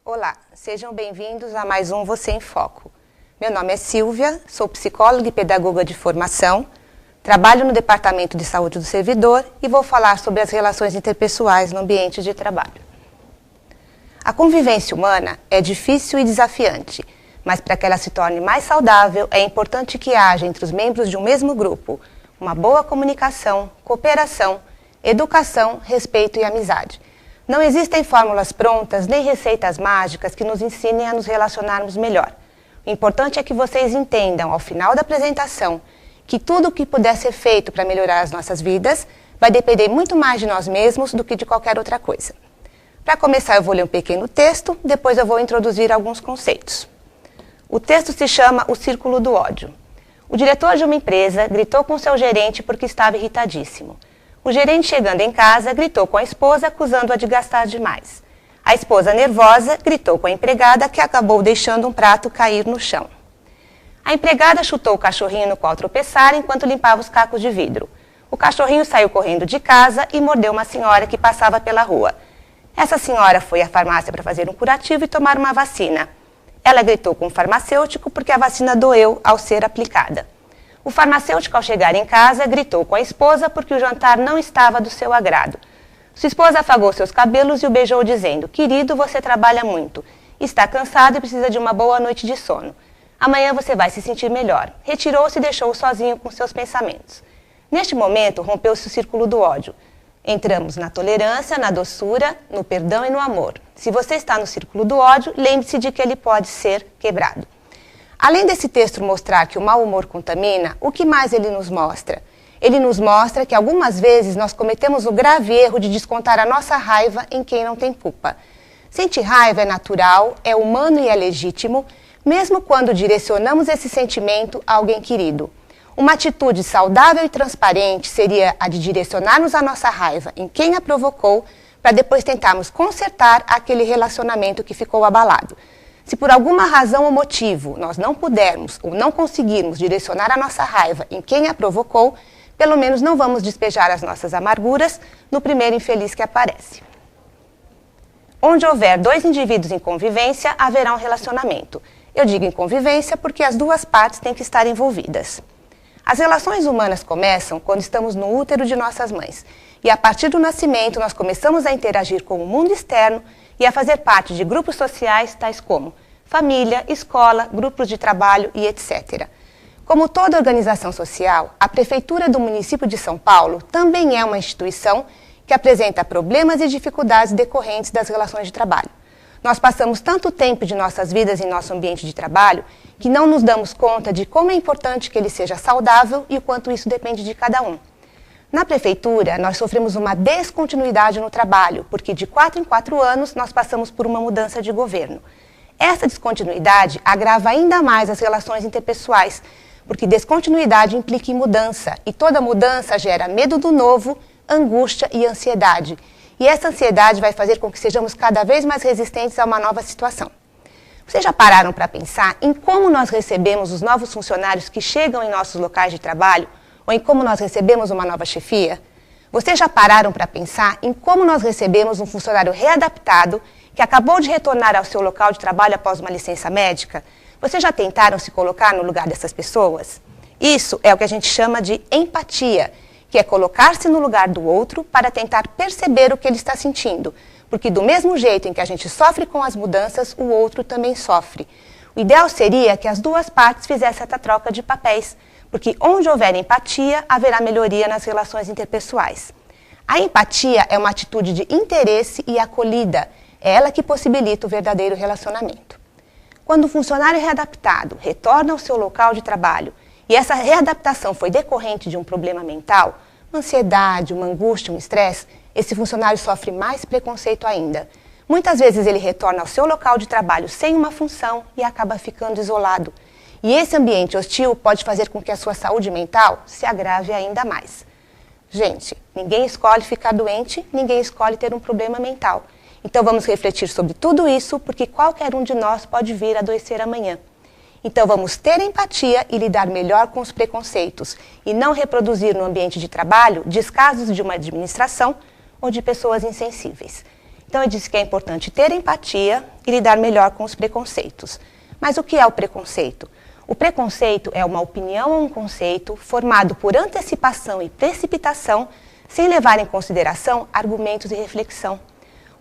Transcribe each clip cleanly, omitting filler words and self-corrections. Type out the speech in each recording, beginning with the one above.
Olá, sejam bem-vindos a mais um Você em Foco. Meu nome é Silvia, sou psicóloga e pedagoga de formação, trabalho no Departamento de Saúde do Servidor e vou falar sobre as relações interpessoais no ambiente de trabalho. A convivência humana é difícil e desafiante, mas para que ela se torne mais saudável, é importante que haja entre os membros de um mesmo grupo uma boa comunicação, cooperação, educação, respeito e amizade. Não existem fórmulas prontas nem receitas mágicas que nos ensinem a nos relacionarmos melhor. O importante é que vocês entendam, ao final da apresentação, que tudo o que puder ser feito para melhorar as nossas vidas vai depender muito mais de nós mesmos do que de qualquer outra coisa. Para começar, eu vou ler um pequeno texto, depois eu vou introduzir alguns conceitos. O texto se chama O Círculo do Ódio. O diretor de uma empresa gritou com seu gerente porque estava irritadíssimo. O gerente, chegando em casa, gritou com a esposa, acusando-a de gastar demais. A esposa, nervosa, gritou com a empregada, que acabou deixando um prato cair no chão. A empregada chutou o cachorrinho no qual tropeçara enquanto limpava os cacos de vidro. O cachorrinho saiu correndo de casa e mordeu uma senhora que passava pela rua. Essa senhora foi à farmácia para fazer um curativo e tomar uma vacina. Ela gritou com o farmacêutico porque a vacina doeu ao ser aplicada. O farmacêutico, ao chegar em casa, gritou com a esposa porque o jantar não estava do seu agrado. Sua esposa afagou seus cabelos e o beijou, dizendo: "Querido, você trabalha muito. Está cansado e precisa de uma boa noite de sono. Amanhã você vai se sentir melhor." Retirou-se e deixou-o sozinho com seus pensamentos. Neste momento, rompeu-se o círculo do ódio. Entramos na tolerância, na doçura, no perdão e no amor. Se você está no círculo do ódio, lembre-se de que ele pode ser quebrado. Além desse texto mostrar que o mau humor contamina, o que mais ele nos mostra? Ele nos mostra que algumas vezes nós cometemos o grave erro de descontar a nossa raiva em quem não tem culpa. Sentir raiva é natural, é humano e é legítimo, mesmo quando direcionamos esse sentimento a alguém querido. Uma atitude saudável e transparente seria a de direcionarmos a nossa raiva em quem a provocou, para depois tentarmos consertar aquele relacionamento que ficou abalado. Se por alguma razão ou motivo nós não pudermos ou não conseguirmos direcionar a nossa raiva em quem a provocou, pelo menos não vamos despejar as nossas amarguras no primeiro infeliz que aparece. Onde houver dois indivíduos em convivência, haverá um relacionamento. Eu digo em convivência porque as duas partes têm que estar envolvidas. As relações humanas começam quando estamos no útero de nossas mães. E a partir do nascimento, nós começamos a interagir com o mundo externo e a fazer parte de grupos sociais tais como família, escola, grupos de trabalho e etc. Como toda organização social, a Prefeitura do município de São Paulo também é uma instituição que apresenta problemas e dificuldades decorrentes das relações de trabalho. Nós passamos tanto tempo de nossas vidas em nosso ambiente de trabalho que não nos damos conta de como é importante que ele seja saudável e o quanto isso depende de cada um. Na Prefeitura, nós sofremos uma descontinuidade no trabalho, porque de 4 em 4 anos nós passamos por uma mudança de governo. Essa descontinuidade agrava ainda mais as relações interpessoais, porque descontinuidade implica em mudança, e toda mudança gera medo do novo, angústia e ansiedade. E essa ansiedade vai fazer com que sejamos cada vez mais resistentes a uma nova situação. Vocês já pararam para pensar em como nós recebemos os novos funcionários que chegam em nossos locais de trabalho, ou em como nós recebemos uma nova chefia? Vocês já pararam para pensar em como nós recebemos um funcionário readaptado que acabou de retornar ao seu local de trabalho após uma licença médica? Vocês já tentaram se colocar no lugar dessas pessoas? Isso é o que a gente chama de empatia, que é colocar-se no lugar do outro para tentar perceber o que ele está sentindo. Porque do mesmo jeito em que a gente sofre com as mudanças, o outro também sofre. O ideal seria que as duas partes fizessem essa troca de papéis, porque onde houver empatia, haverá melhoria nas relações interpessoais. A empatia é uma atitude de interesse e acolhida. É ela que possibilita o verdadeiro relacionamento. Quando o funcionário readaptado retorna ao seu local de trabalho e essa readaptação foi decorrente de um problema mental, uma ansiedade, uma angústia, um estresse, esse funcionário sofre mais preconceito ainda. Muitas vezes ele retorna ao seu local de trabalho sem uma função e acaba ficando isolado. E esse ambiente hostil pode fazer com que a sua saúde mental se agrave ainda mais. Gente, ninguém escolhe ficar doente, ninguém escolhe ter um problema mental. Então vamos refletir sobre tudo isso, porque qualquer um de nós pode vir a adoecer amanhã. Então, vamos ter empatia e lidar melhor com os preconceitos e não reproduzir no ambiente de trabalho descasos de uma administração ou de pessoas insensíveis. Então, eu disse que é importante ter empatia e lidar melhor com os preconceitos. Mas o que é o preconceito? O preconceito é uma opinião ou um conceito formado por antecipação e precipitação, sem levar em consideração argumentos e reflexão.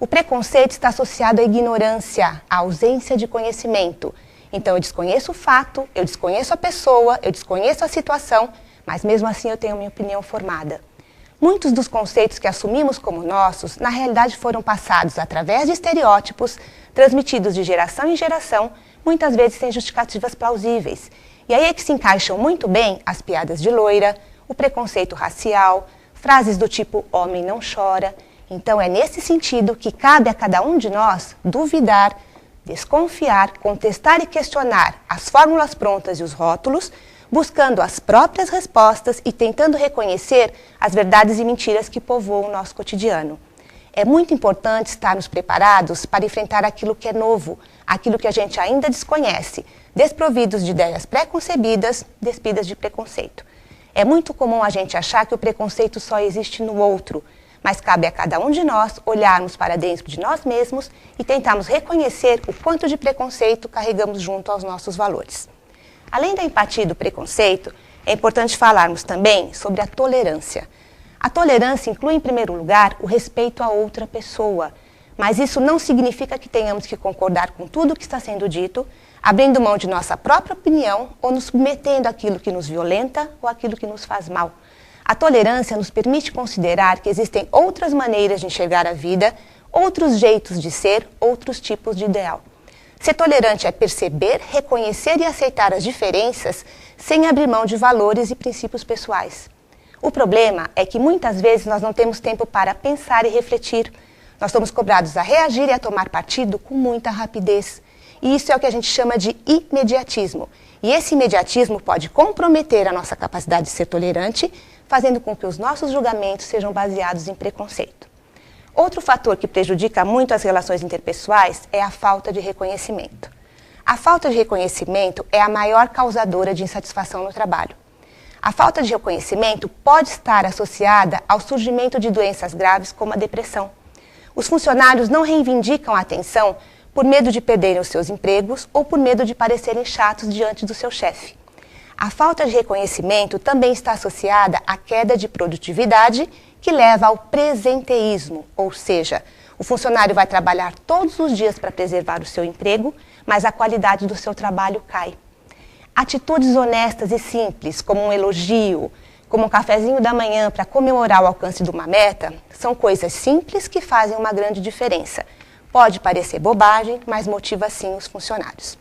O preconceito está associado à ignorância, à ausência de conhecimento. Então, eu desconheço o fato, eu desconheço a pessoa, eu desconheço a situação, mas mesmo assim eu tenho minha opinião formada. Muitos dos conceitos que assumimos como nossos, na realidade foram passados através de estereótipos, transmitidos de geração em geração, muitas vezes sem justificativas plausíveis. E aí é que se encaixam muito bem as piadas de loira, o preconceito racial, frases do tipo homem não chora. Então é nesse sentido que cabe a cada um de nós duvidar, desconfiar, contestar e questionar as fórmulas prontas e os rótulos, buscando as próprias respostas e tentando reconhecer as verdades e mentiras que povoam o nosso cotidiano. É muito importante estarmos preparados para enfrentar aquilo que é novo, aquilo que a gente ainda desconhece, desprovidos de ideias pré-concebidas, despidas de preconceito. É muito comum a gente achar que o preconceito só existe no outro, mas cabe a cada um de nós olharmos para dentro de nós mesmos e tentarmos reconhecer o quanto de preconceito carregamos junto aos nossos valores. Além da empatia e do preconceito, é importante falarmos também sobre a tolerância. A tolerância inclui, em primeiro lugar, o respeito a outra pessoa, mas isso não significa que tenhamos que concordar com tudo o que está sendo dito, abrindo mão de nossa própria opinião ou nos submetendo àquilo que nos violenta ou àquilo que nos faz mal. A tolerância nos permite considerar que existem outras maneiras de enxergar a vida, outros jeitos de ser, outros tipos de ideal. Ser tolerante é perceber, reconhecer e aceitar as diferenças sem abrir mão de valores e princípios pessoais. O problema é que muitas vezes nós não temos tempo para pensar e refletir. Nós somos cobrados a reagir e a tomar partido com muita rapidez. E isso é o que a gente chama de imediatismo. E esse imediatismo pode comprometer a nossa capacidade de ser tolerante, fazendo com que os nossos julgamentos sejam baseados em preconceito. Outro fator que prejudica muito as relações interpessoais é a falta de reconhecimento. A falta de reconhecimento é a maior causadora de insatisfação no trabalho. A falta de reconhecimento pode estar associada ao surgimento de doenças graves como a depressão. Os funcionários não reivindicam a atenção por medo de perderem os seus empregos ou por medo de parecerem chatos diante do seu chefe. A falta de reconhecimento também está associada à queda de produtividade, que leva ao presenteísmo, ou seja, o funcionário vai trabalhar todos os dias para preservar o seu emprego, mas a qualidade do seu trabalho cai. Atitudes honestas e simples, como um elogio, como um cafezinho da manhã para comemorar o alcance de uma meta, são coisas simples que fazem uma grande diferença. Pode parecer bobagem, mas motiva sim os funcionários.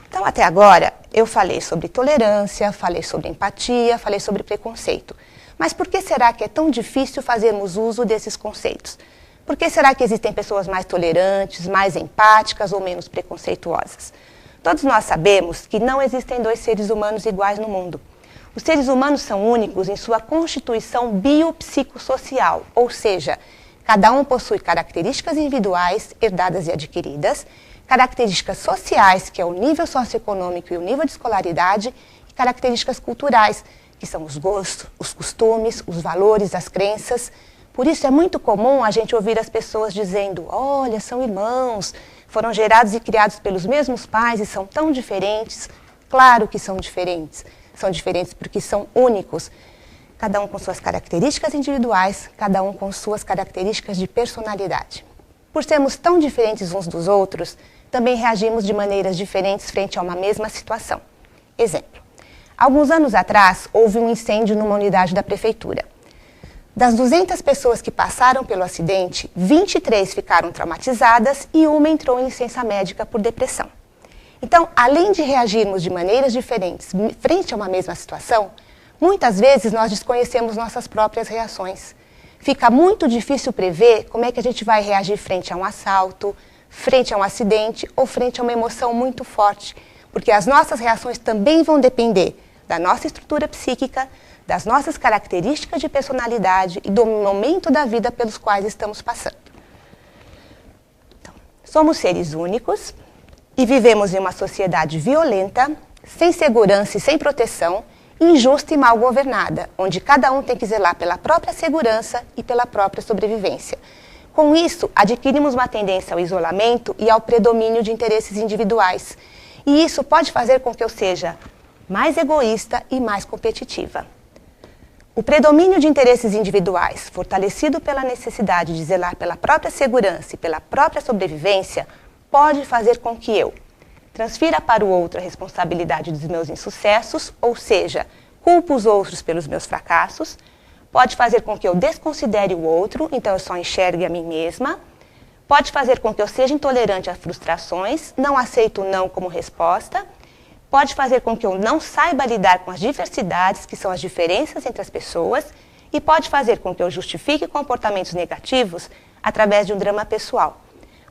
Então, até agora, eu falei sobre tolerância, falei sobre empatia, falei sobre preconceito. Mas por que será que é tão difícil fazermos uso desses conceitos? Por que será que existem pessoas mais tolerantes, mais empáticas ou menos preconceituosas? Todos nós sabemos que não existem dois seres humanos iguais no mundo. Os seres humanos são únicos em sua constituição biopsicossocial, ou seja, cada um possui características individuais, herdadas e adquiridas, características sociais, que é o nível socioeconômico e o nível de escolaridade, e características culturais, que são os gostos, os costumes, os valores, as crenças. Por isso é muito comum a gente ouvir as pessoas dizendo: olha, são irmãos, foram gerados e criados pelos mesmos pais e são tão diferentes. Claro que são diferentes. São diferentes porque são únicos. Cada um com suas características individuais, cada um com suas características de personalidade. Por sermos tão diferentes uns dos outros, também reagimos de maneiras diferentes frente a uma mesma situação. Exemplo. Alguns anos atrás, houve um incêndio numa unidade da prefeitura. Das 200 pessoas que passaram pelo acidente, 23 ficaram traumatizadas e uma entrou em licença médica por depressão. Então, além de reagirmos de maneiras diferentes frente a uma mesma situação, muitas vezes nós desconhecemos nossas próprias reações. Fica muito difícil prever como é que a gente vai reagir frente a um assalto, frente a um acidente ou frente a uma emoção muito forte, porque as nossas reações também vão depender da nossa estrutura psíquica, das nossas características de personalidade e do momento da vida pelos quais estamos passando. Então, somos seres únicos E vivemos em uma sociedade violenta, sem segurança e sem proteção, injusta e mal governada, onde cada um tem que zelar pela própria segurança e pela própria sobrevivência. Com isso, adquirimos uma tendência ao isolamento e ao predomínio de interesses individuais. E isso pode fazer com que eu seja mais egoísta e mais competitiva. O predomínio de interesses individuais, fortalecido pela necessidade de zelar pela própria segurança e pela própria sobrevivência, pode fazer com que eu transfira para o outro a responsabilidade dos meus insucessos, ou seja, culpo os outros pelos meus fracassos, pode fazer com que eu desconsidere o outro, então eu só enxergue a mim mesma, pode fazer com que eu seja intolerante a frustrações, não aceito o não como resposta, pode fazer com que eu não saiba lidar com as diversidades, que são as diferenças entre as pessoas, e pode fazer com que eu justifique comportamentos negativos através de um drama pessoal.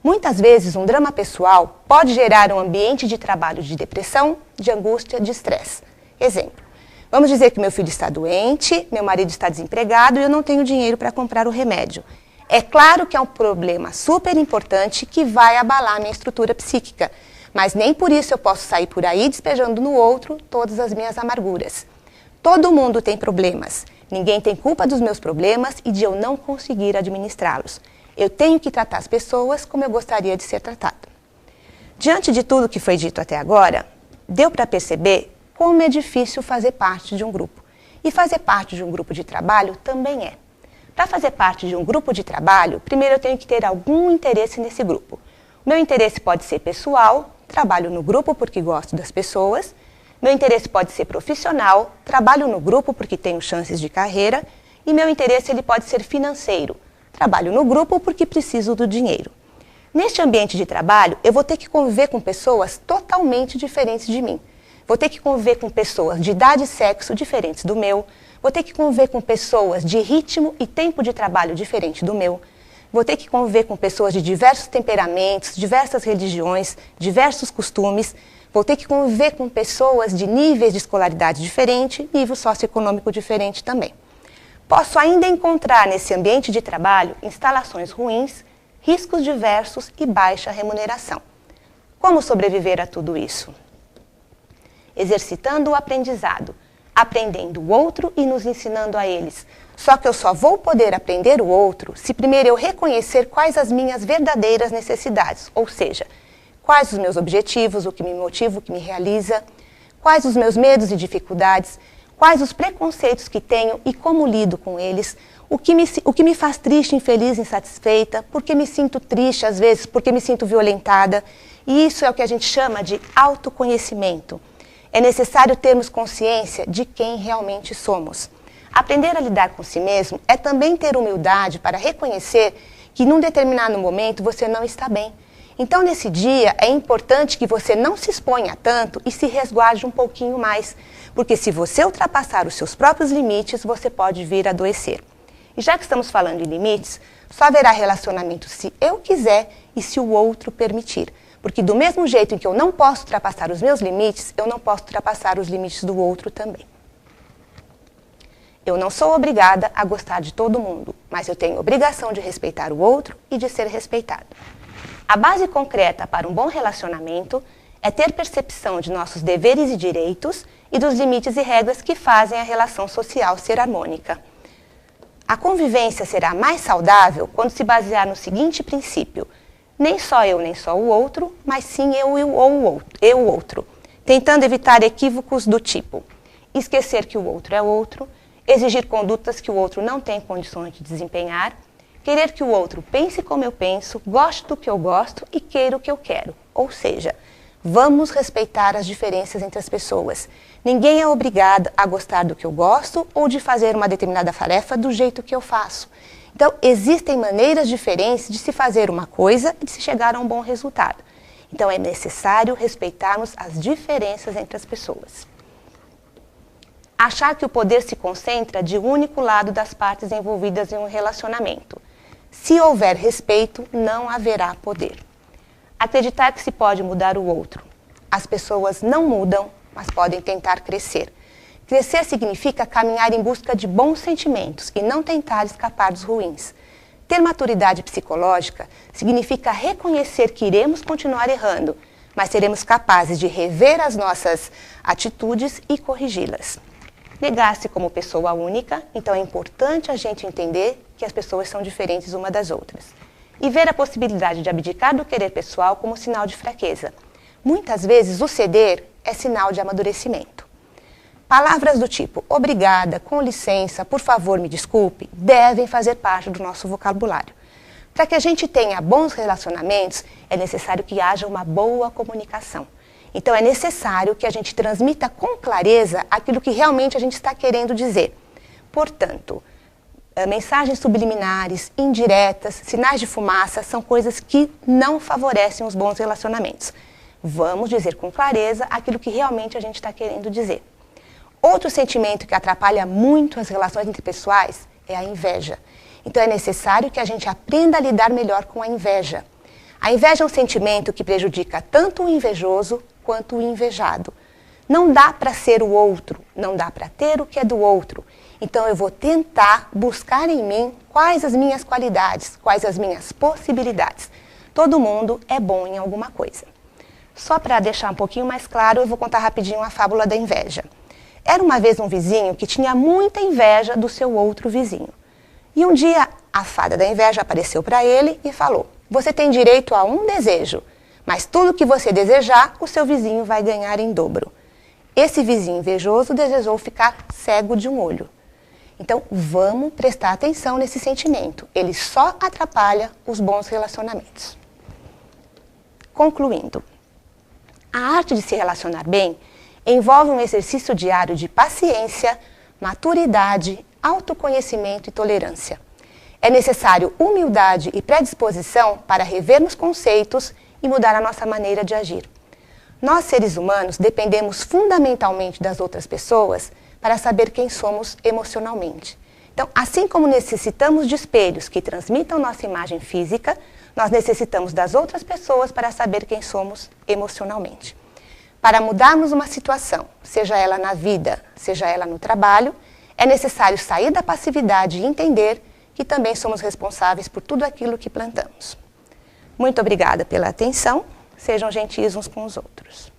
Muitas vezes, um drama pessoal pode gerar um ambiente de trabalho de depressão, de angústia, de estresse. Exemplo, vamos dizer que meu filho está doente, meu marido está desempregado e eu não tenho dinheiro para comprar o remédio. É claro que é um problema super importante que vai abalar minha estrutura psíquica, mas nem por isso eu posso sair por aí despejando no outro todas as minhas amarguras. Todo mundo tem problemas, ninguém tem culpa dos meus problemas e de eu não conseguir administrá-los. Eu tenho que tratar as pessoas como eu gostaria de ser tratado. Diante de tudo que foi dito até agora, deu para perceber como é difícil fazer parte de um grupo. E fazer parte de um grupo de trabalho também é. Para fazer parte de um grupo de trabalho, primeiro eu tenho que ter algum interesse nesse grupo. O meu interesse pode ser pessoal, trabalho no grupo porque gosto das pessoas. Meu interesse pode ser profissional, trabalho no grupo porque tenho chances de carreira. E meu interesse ele pode ser financeiro. Trabalho no grupo porque preciso do dinheiro. Neste ambiente de trabalho, eu vou ter que conviver com pessoas totalmente diferentes de mim. Vou ter que conviver com pessoas de idade e sexo diferentes do meu. Vou ter que conviver com pessoas de ritmo e tempo de trabalho diferente do meu. Vou ter que conviver com pessoas de diversos temperamentos, diversas religiões, diversos costumes. Vou ter que conviver com pessoas de níveis de escolaridade diferente, nível socioeconômico diferente também. Posso ainda encontrar nesse ambiente de trabalho instalações ruins, riscos diversos e baixa remuneração. Como sobreviver a tudo isso? Exercitando o aprendizado, aprendendo o outro e nos ensinando a eles. Só que eu só vou poder aprender o outro se primeiro eu reconhecer quais as minhas verdadeiras necessidades, ou seja, quais os meus objetivos, o que me motiva, o que me realiza, quais os meus medos e dificuldades, quais os preconceitos que tenho e como lido com eles, o que me faz triste, infeliz, insatisfeita, porque me sinto triste às vezes, porque me sinto violentada. E isso é o que a gente chama de autoconhecimento. É necessário termos consciência de quem realmente somos. Aprender a lidar com si mesmo é também ter humildade para reconhecer que num determinado momento você não está bem. Então, nesse dia, é importante que você não se exponha tanto e se resguarde um pouquinho mais, porque se você ultrapassar os seus próprios limites, você pode vir a adoecer. E já que estamos falando de limites, só haverá relacionamento se eu quiser e se o outro permitir. Porque do mesmo jeito em que eu não posso ultrapassar os meus limites, eu não posso ultrapassar os limites do outro também. Eu não sou obrigada a gostar de todo mundo, mas eu tenho obrigação de respeitar o outro e de ser respeitado. A base concreta para um bom relacionamento é ter percepção de nossos deveres e direitos e dos limites e regras que fazem a relação social ser harmônica. A convivência será mais saudável quando se basear no seguinte princípio: nem só eu nem só o outro, mas sim eu o outro, tentando evitar equívocos do tipo esquecer que o outro é outro, exigir condutas que o outro não tem condições de desempenhar, querer que o outro pense como eu penso, goste do que eu gosto e queira o que eu quero. Ou seja, vamos respeitar as diferenças entre as pessoas. Ninguém é obrigado a gostar do que eu gosto ou de fazer uma determinada tarefa do jeito que eu faço. Então, existem maneiras diferentes de se fazer uma coisa e de se chegar a um bom resultado. Então, é necessário respeitarmos as diferenças entre as pessoas. Achar que o poder se concentra de um único lado das partes envolvidas em um relacionamento. Se houver respeito, não haverá poder. Acreditar que se pode mudar o outro. As pessoas não mudam, mas podem tentar crescer. Crescer significa caminhar em busca de bons sentimentos e não tentar escapar dos ruins. Ter maturidade psicológica significa reconhecer que iremos continuar errando, mas seremos capazes de rever as nossas atitudes e corrigi-las. Negar-se como pessoa única, então é importante a gente entender que as pessoas são diferentes uma das outras. E ver a possibilidade de abdicar do querer pessoal como sinal de fraqueza. Muitas vezes o ceder é sinal de amadurecimento. Palavras do tipo obrigada, com licença, por favor, me desculpe, devem fazer parte do nosso vocabulário. Para que a gente tenha bons relacionamentos, é necessário que haja uma boa comunicação. Então, é necessário que a gente transmita com clareza aquilo que realmente a gente está querendo dizer. Portanto, mensagens subliminares, indiretas, sinais de fumaça são coisas que não favorecem os bons relacionamentos. Vamos dizer com clareza aquilo que realmente a gente está querendo dizer. Outro sentimento que atrapalha muito as relações interpessoais é a inveja. Então, é necessário que a gente aprenda a lidar melhor com a inveja. A inveja é um sentimento que prejudica tanto o invejoso quanto o invejado. Não dá para ser o outro, não dá para ter o que é do outro. Então, eu vou tentar buscar em mim quais as minhas qualidades, quais as minhas possibilidades. Todo mundo é bom em alguma coisa. Só para deixar um pouquinho mais claro, eu vou contar rapidinho a fábula da inveja. Era uma vez um vizinho que tinha muita inveja do seu outro vizinho. E um dia, a fada da inveja apareceu para ele e falou: você tem direito a um desejo, mas tudo que você desejar, o seu vizinho vai ganhar em dobro. Esse vizinho invejoso desejou ficar cego de um olho. Então, vamos prestar atenção nesse sentimento. Ele só atrapalha os bons relacionamentos. Concluindo, a arte de se relacionar bem envolve um exercício diário de paciência, maturidade, autoconhecimento e tolerância. É necessário humildade e predisposição para revermos conceitos e mudar a nossa maneira de agir. Nós, seres humanos, dependemos fundamentalmente das outras pessoas para saber quem somos emocionalmente. Então, assim como necessitamos de espelhos que transmitam nossa imagem física, nós necessitamos das outras pessoas para saber quem somos emocionalmente. Para mudarmos uma situação, seja ela na vida, seja ela no trabalho, é necessário sair da passividade e entender que também somos responsáveis por tudo aquilo que plantamos. Muito obrigada pela atenção. Sejam gentis uns com os outros.